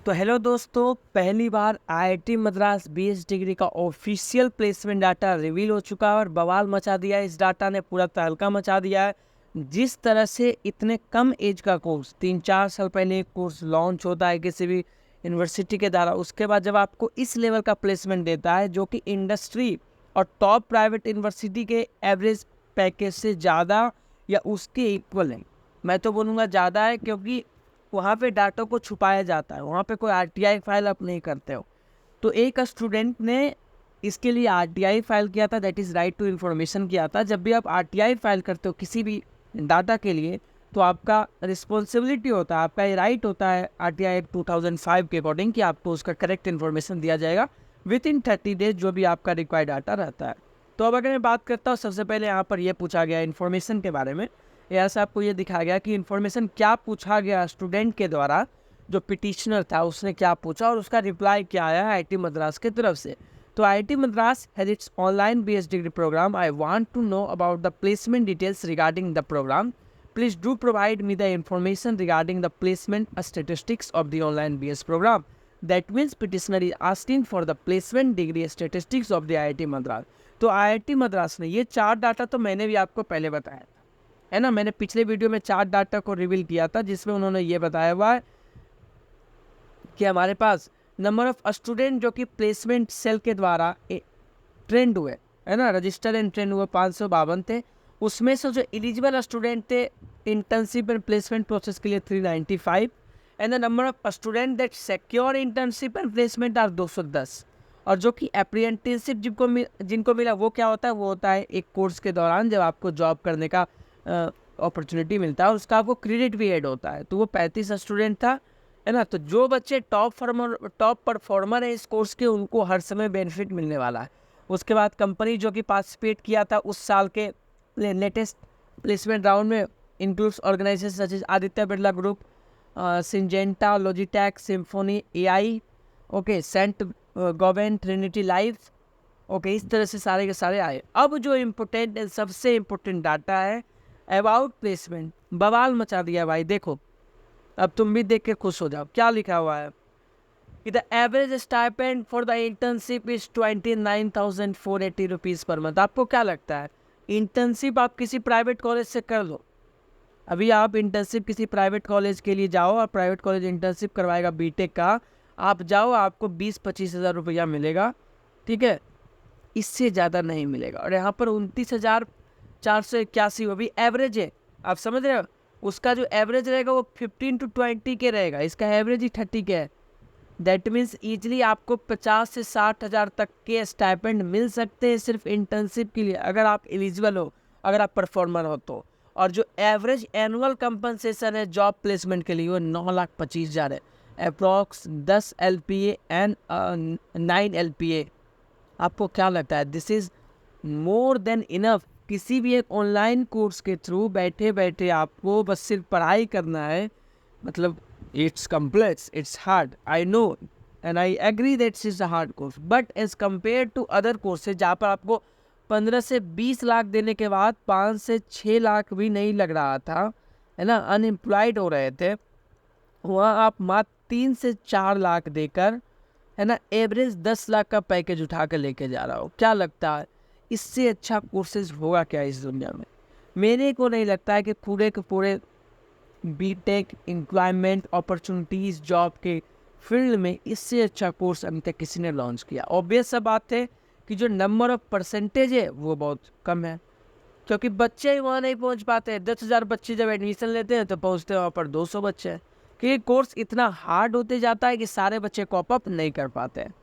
तो हेलो दोस्तों, पहली बार आईआईटी मद्रास बीएस डिग्री का ऑफिशियल प्लेसमेंट डाटा रिवील हो चुका है और बवाल मचा दिया है। इस डाटा ने पूरा तहलका मचा दिया है। जिस तरह से इतने कम एज का कोर्स 3-4 साल पहले एक कोर्स लॉन्च होता है किसी भी यूनिवर्सिटी के द्वारा, उसके बाद जब आपको इस लेवल का प्लेसमेंट देता है जो कि इंडस्ट्री और टॉप प्राइवेट यूनिवर्सिटी के एवरेज पैकेज से ज़्यादा या उसके इक्वल है। मैं तो बोलूँगा ज़्यादा है, क्योंकि वहाँ पे डाटा को छुपाया जाता है, वहाँ पे कोई आरटीआई फाइल आप नहीं करते हो। तो एक स्टूडेंट ने इसके लिए आरटीआई फाइल किया था, that is right to information किया था। जब भी आप आरटीआई फाइल करते हो किसी भी डाटा के लिए, तो आपका रिस्पॉन्सिबिलिटी होता है, आपका ये राइट होता है आरटीआई एक्ट 2005 के अकॉर्डिंग कि आपको उसका करेक्ट इन्फॉर्मेशन दिया जाएगा विद इन 30 डेज, जो भी आपका रिक्वायर्ड डाटा रहता है। तो अब अगर मैं बात करता हूँ, सबसे पहले यहाँ पर यह पूछा गया इन्फॉर्मेशन के बारे में। यहाँ से आपको ये दिखाया गया कि इन्फॉर्मेशन क्या पूछा गया स्टूडेंट के द्वारा, जो पिटिशनर था उसने क्या पूछा और उसका रिप्लाई क्या आया आईआईटी मद्रास की तरफ से। तो IIT Madras has its online BS degree programme. I want to know about the placement details regarding the programme. Please do provide me the information regarding the placement statistics of the online BS program. That means petitioner is asking for the placement degree statistics of the IIT Madras. तो IIT Madras ने ये 4 data तो मैंने भी आपको पहले बताया था, है ना। मैंने पिछले वीडियो में 4 डाटा को रिवील किया था, जिसमें उन्होंने ये बताया हुआ है कि हमारे पास नंबर ऑफ स्टूडेंट जो कि प्लेसमेंट सेल के द्वारा ट्रेंड हुए, है ना, रजिस्टर एंड ट्रेंड हुए 552 थे। उसमें से जो एलिजिबल स्टूडेंट थे इंटर्नशिप एंड प्लेसमेंट प्रोसेस के लिए 395, and the number of student that secure internship and placement are 210। और जो कि अप्रेंटिसशिप जिनको मिला वो क्या होता है, वो होता है एक कोर्स के दौरान जब आपको जॉब करने का अपॉर्चुनिटी मिलता है, उसका आपको क्रेडिट भी ऐड होता है। तो वो 35 स्टूडेंट था, है ना। तो जो बच्चे टॉप परफॉर्मर है इस कोर्स के, उनको हर समय बेनिफिट मिलने वाला है। उसके बाद कंपनी जो कि पार्टिसिपेट किया था उस साल के लेटेस्ट प्लेसमेंट राउंड में includes organisation such as Aditya Birla Group, Syngenta, Logitech, Symphony AI, okay, Saint Gobain, Trinity Life, okay. इस तरह से सारे के सारे आए। अब जो इम्पोर्टेंट सबसे इम्पोर्टेंट डाटा है अबाउट प्लेसमेंट, बवाल मचा दिया भाई। देखो, अब तुम भी देख के खुश हो जाओ, क्या लिखा हुआ है कि the average stipend for the internship is 29,480 rupees per month. आपको क्या लगता है, इंटर्नशिप आप किसी प्राइवेट कॉलेज से कर लो, अभी आप इंटर्नशिप किसी प्राइवेट कॉलेज के लिए जाओ और प्राइवेट कॉलेज इंटर्नशिप करवाएगा बीटेक का, आप जाओ, आपको 20-25 हज़ार रुपया मिलेगा, ठीक है, इससे ज़्यादा नहीं मिलेगा। और यहाँ पर 29,481 वो भी एवरेज है, आप समझ रहे हो। उसका जो एवरेज रहेगा वो 15 to 20 के रहेगा, इसका एवरेज ही 30 के है। दैट मीन्स ईजिली आपको 50 से 60 हज़ार तक के स्टाइपेंड मिल सकते हैं सिर्फ इंटर्नशिप के लिए, अगर आप एलिजिबल हो, अगर आप परफॉर्मर हो तो। और जो एवरेज एनुअल कंपनसेशन है जॉब प्लेसमेंट के लिए वो 9,25,000 है, अप्रॉक्स 10 LPA एंड 9 LPA। आपको क्या लगता है, this is more than enough. किसी भी एक ऑनलाइन कोर्स के थ्रू बैठे बैठे आपको बस सिर्फ पढ़ाई करना है, मतलब it's complex, it's hard, I know and I agree that is a hard course, but as compare to other courses जहाँ पर आपको 15 से 20 लाख देने के बाद 5 से 6 लाख भी नहीं लग रहा था, है ना, अनएम्प्लॉयड हो रहे थे, वहाँ आप मात्र 3 से 4 लाख देकर, है ना, एवरेज 10 लाख का पैकेज उठा कर लेके जा रहा हो। क्या लगता है, इससे अच्छा कोर्सेज होगा क्या इस दुनिया में? मेरे को नहीं लगता है कि पूरे के पूरे बीटेक एम्प्लॉयमेंट अपॉर्चुनिटीज़ जॉब के फील्ड में इससे अच्छा कोर्स अभी तक किसी ने लॉन्च किया। ऑब्वियस सा बात है कि जो नंबर ऑफ परसेंटेज है वो बहुत कम है, क्योंकि बच्चे ही वहाँ नहीं पहुँच पाते हैं। 10,000 बच्चे जब एडमिशन लेते हैं तो पहुँचते हैं वहाँ पर 200 बच्चे हैं, कि कोर्स इतना हार्ड होते जाता है कि सारे बच्चे कॉप अप नहीं कर पाते हैं।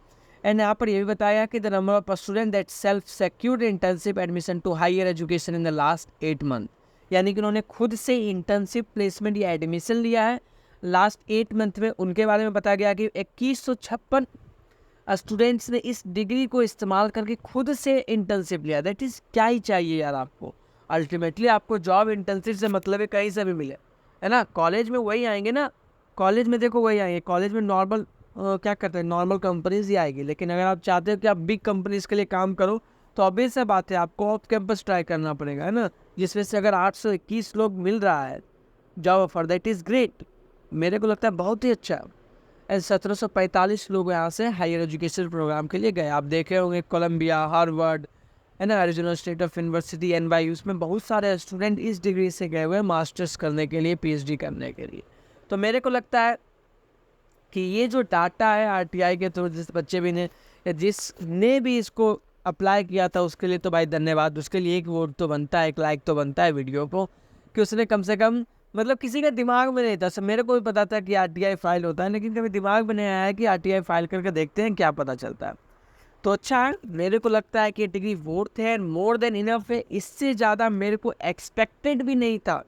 एंड यहाँ पर यह भी बताया कि the number of student that self secured internship admission to higher education in the last 8 month, यानी कि उन्होंने खुद से इंटर्नशिप प्लेसमेंट या एडमिशन लिया है लास्ट 8 मंथ में, उनके बारे में बताया गया कि 2156 स्टूडेंट्स ने इस डिग्री को इस्तेमाल करके खुद से इंटर्नशिप लिया। दैट इज़ क्या ही चाहिए यार आपको, अल्टीमेटली आपको जॉब इंटर्नशिप से मतलब है कहीं से भी मिले, है ना। कॉलेज में वही आएंगे ना, कॉलेज में देखो वही आएंगे, कॉलेज में नॉर्मल क्या करते हैं, नॉर्मल कंपनीज ही आएगी। लेकिन अगर आप चाहते हो कि आप बिग कंपनीज के लिए काम करो तो ऑब्वियस सा बात है आपको ऑफ कैंपस ट्राई करना पड़ेगा, है ना। जिसमें से अगर 821 लोग मिल रहा है job offer, that is great, मेरे को लगता है बहुत ही अच्छा। एंड 1745 लोग यहाँ से हायर एजुकेशन प्रोग्राम के लिए गए। आप देखे होंगे कोलंबिया, हार्वर्ड, है ना, Arizona state of university, NYU, उसमें बहुत सारे स्टूडेंट इस डिग्री से गए हुए हैं मास्टर्स करने के लिए, PhD करने के लिए। तो मेरे को लगता है कि ये जो डाटा है RTI के थ्रू जिस बच्चे भी ने या जिसने भी इसको अप्लाई किया था उसके लिए तो भाई धन्यवाद। उसके लिए एक वोट तो बनता है, एक लाइक तो बनता है वीडियो को, कि उसने कम से कम मतलब किसी के दिमाग में नहीं था। सब मेरे को भी पता था कि RTI फाइल होता है, लेकिन कभी दिमाग में नहीं आया है कि RTI फाइल करके देखते हैं क्या पता चलता है। तो अच्छा है, मेरे को लगता है कि डिग्री वर्थ है, मोर देन इनफ है। इससे ज़्यादा मेरे को एक्सपेक्टेड भी नहीं था,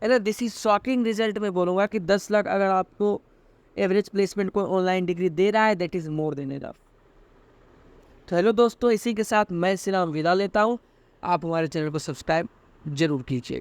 है ना। दिस इज शॉकिंग रिजल्ट मैं बोलूँगा कि 10 लाख अगर आपको एवरेज प्लेसमेंट को ऑनलाइन डिग्री दे रहा है, that is more than enough. तो हेलो दोस्तों, इसी के साथ मैं सिनाम विदा लेता हूँ। आप हमारे चैनल को सब्सक्राइब जरूर कीजिएगा।